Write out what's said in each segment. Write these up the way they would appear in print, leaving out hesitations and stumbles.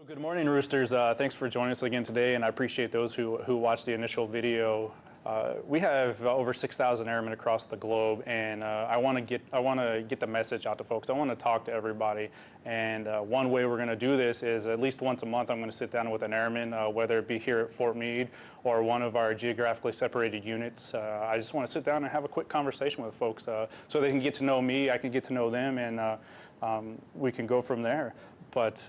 Good morning, Roosters. Thanks for joining us again today, and I appreciate those who watched the initial video. We have over 6,000 airmen across the globe, and I want to get the message out to folks. I want to talk to everybody, and one way we're going to do this is at least once a month. I'm going to sit down with an airman, whether it be here at Fort Meade or one of our geographically separated units. I just want to sit down and have a quick conversation with folks, so they can get to know me, I can get to know them, and we can go from there. But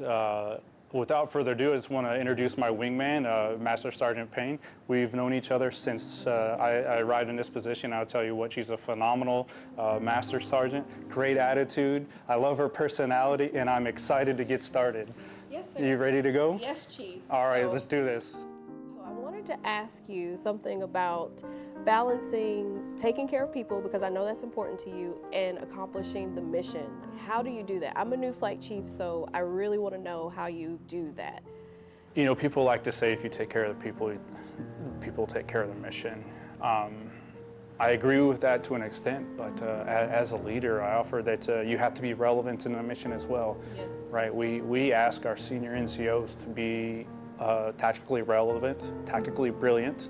without further ado, I just want to introduce my wingman, Master Sgt. Payne. We've known each other since I arrived in this position. I'll tell you what, she's a phenomenal Master Sergeant, great attitude. I love her personality, and I'm excited to get started. Yes, sir. You ready to go? Yes, Chief. All right, let's do this. So I wanted to ask you something about balancing taking care of people, because I know that's important to you, and accomplishing the mission. How do you do that? I'm a new flight chief, so I really want to know how you do that. You know, people like to say if you take care of the people, people take care of the mission. I agree with that to an extent, but as a leader, I offer that you have to be relevant in the mission as well. Yes. Right? We ask our senior NCOs to be tactically relevant, tactically brilliant,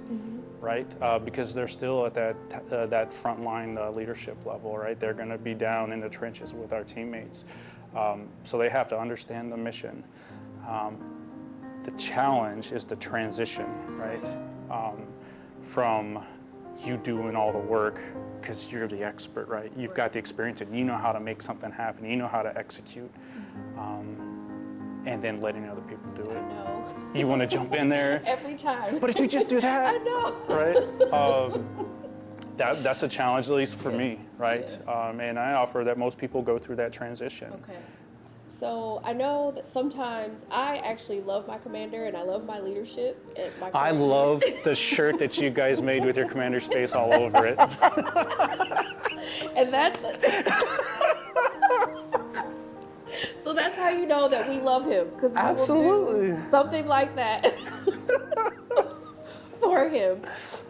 right? Because they're still at that frontline leadership level, right? They're going to be down in the trenches with our teammates, so they have to understand the mission. The challenge is the transition, right? From you doing all the work because you're the expert, right? You've got the experience and you know how to make something happen. You know how to execute. And then letting other people do it. I know. You want to jump in there every time. But if you just do that, I know. Right? That's a challenge, at least for me, right? Yes. And I offer that most people go through that transition. Okay. So I know that sometimes I actually love my commander and I love my leadership. I love the shirt that you guys made with your commander's face all over it. And that's so that's how you know that we love him, because we will do something like that for him.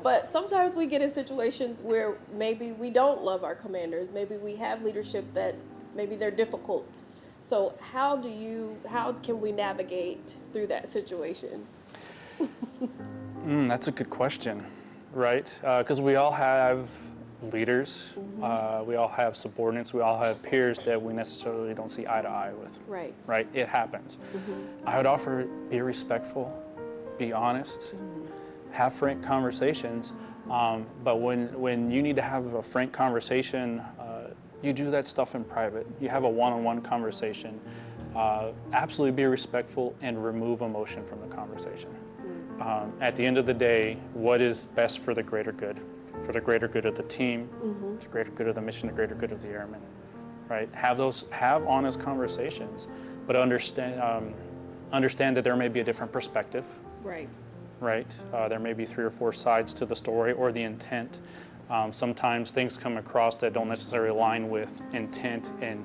But sometimes we get in situations where maybe we don't love our commanders. Maybe we have leadership that maybe they're difficult. So how can we navigate through that situation? That's a good question, right? Because we all have leaders, we all have subordinates, we all have peers that we necessarily don't see eye to eye with. Right. Right? It happens. I would offer be respectful, be honest, have frank conversations, but when you need to have a frank conversation, you do that stuff in private. You have a one-on-one conversation. Absolutely be respectful and remove emotion from the conversation. At the end of the day, what is best for the greater good? For the greater good of the team, the greater good of the mission, the greater good of the airmen, right? Have honest conversations, but understand that there may be a different perspective. Right. Right? There may be 3 or 4 sides to the story or the intent. Sometimes things come across that don't necessarily align with intent, and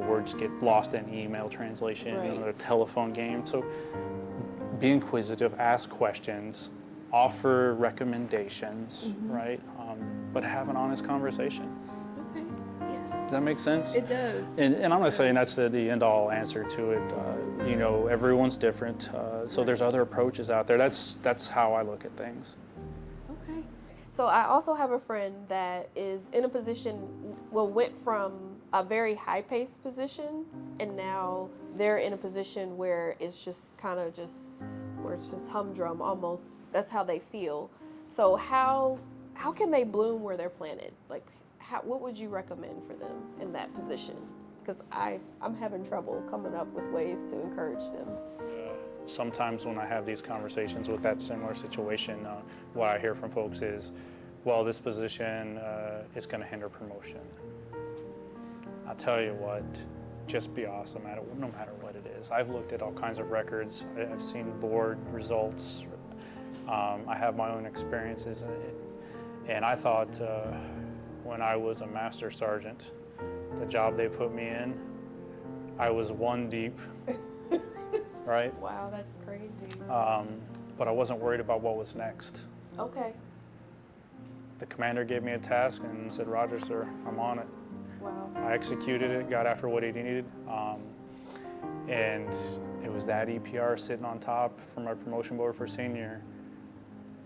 words get lost in email translation, a telephone game. So be inquisitive, ask questions, offer recommendations, right? But have an honest conversation. Okay. Yes. Does that make sense? It does. And I'm not saying that's the end-all answer to it. Everyone's different, so there's other approaches out there. That's how I look at things. Okay. So I also have a friend that is in a position, went from a very high-paced position, and now they're in a position where it's just where it's just humdrum almost. That's how they feel. So how can they bloom where they're planted? Like, what would you recommend for them in that position? Because I'm having trouble coming up with ways to encourage them. Sometimes when I have these conversations with that similar situation, what I hear from folks is, well, this position is going to hinder promotion. I'll tell you what, just be awesome at it, no matter what it is. I've looked at all kinds of records. I've seen board results. I have my own experiences in it. And I thought when I was a Master Sergeant, the job they put me in, I was 1 deep, right? Wow, that's crazy. But I wasn't worried about what was next. Okay. The commander gave me a task and said, "Roger, sir, I'm on it." Wow. I executed it, got after what he needed, and It was that EPR sitting on top for my promotion board for senior.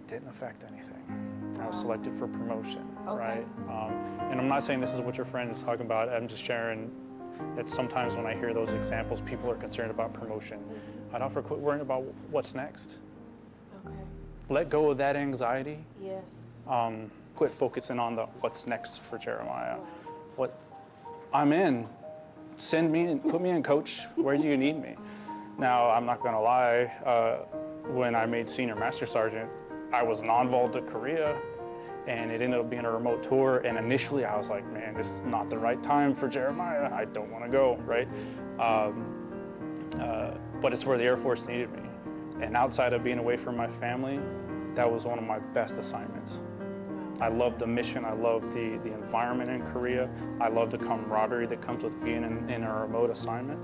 Didn't affect anything. I was selected for promotion, right? And I'm not saying this is what your friend is talking about. I'm just sharing that sometimes when I hear those examples, people are concerned about promotion. I'd offer quit worrying about what's next. Okay. Let go of that anxiety. Yes. Quit focusing on the what's next for Jeremiah. What I'm in, send me and put me in, coach. Where do you need me? Now, I'm not gonna lie, when I made Senior Master Sergeant, I was non-vol to Korea, and it ended up being a remote tour, and initially I was like, man, this is not the right time for Jeremiah. I don't wanna go, right? But it's where the Air Force needed me. And outside of being away from my family, that was one of my best assignments. I loved the mission, I loved the environment in Korea, I loved the camaraderie that comes with being in a remote assignment.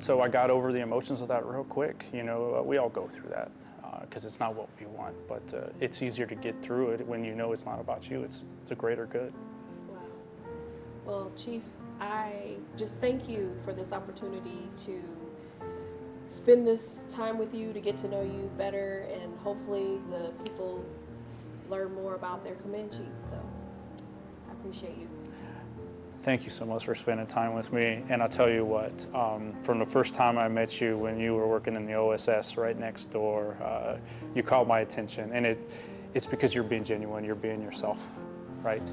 So I got over the emotions of that real quick. You know, we all go through that because it's not what we want, but it's easier to get through it when you know it's not about you, it's a greater good. Wow. Well, Chief, I just thank you for this opportunity to spend this time with you, to get to know you better, and hopefully the people learn more about their command chief. So I appreciate you. Thank you so much for spending time with me. And I'll tell you what, from the first time I met you when you were working in the OSS right next door, you caught my attention. And it's because you're being genuine, you're being yourself, right?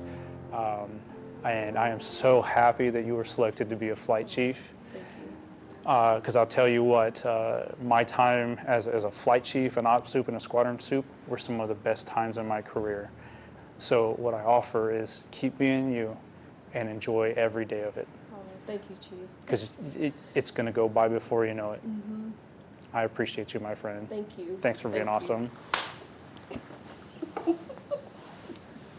And I am so happy that you were selected to be a flight chief. Thank you. Because I'll tell you what, my time as a flight chief, an ops soup, and a squadron soup were some of the best times in my career. So what I offer is keep being you and enjoy every day of it. Oh, thank you, Chief. Because it's going to go by before you know it. Mm-hmm. I appreciate you, my friend. Thank you. Thanks for being Thank you. awesome.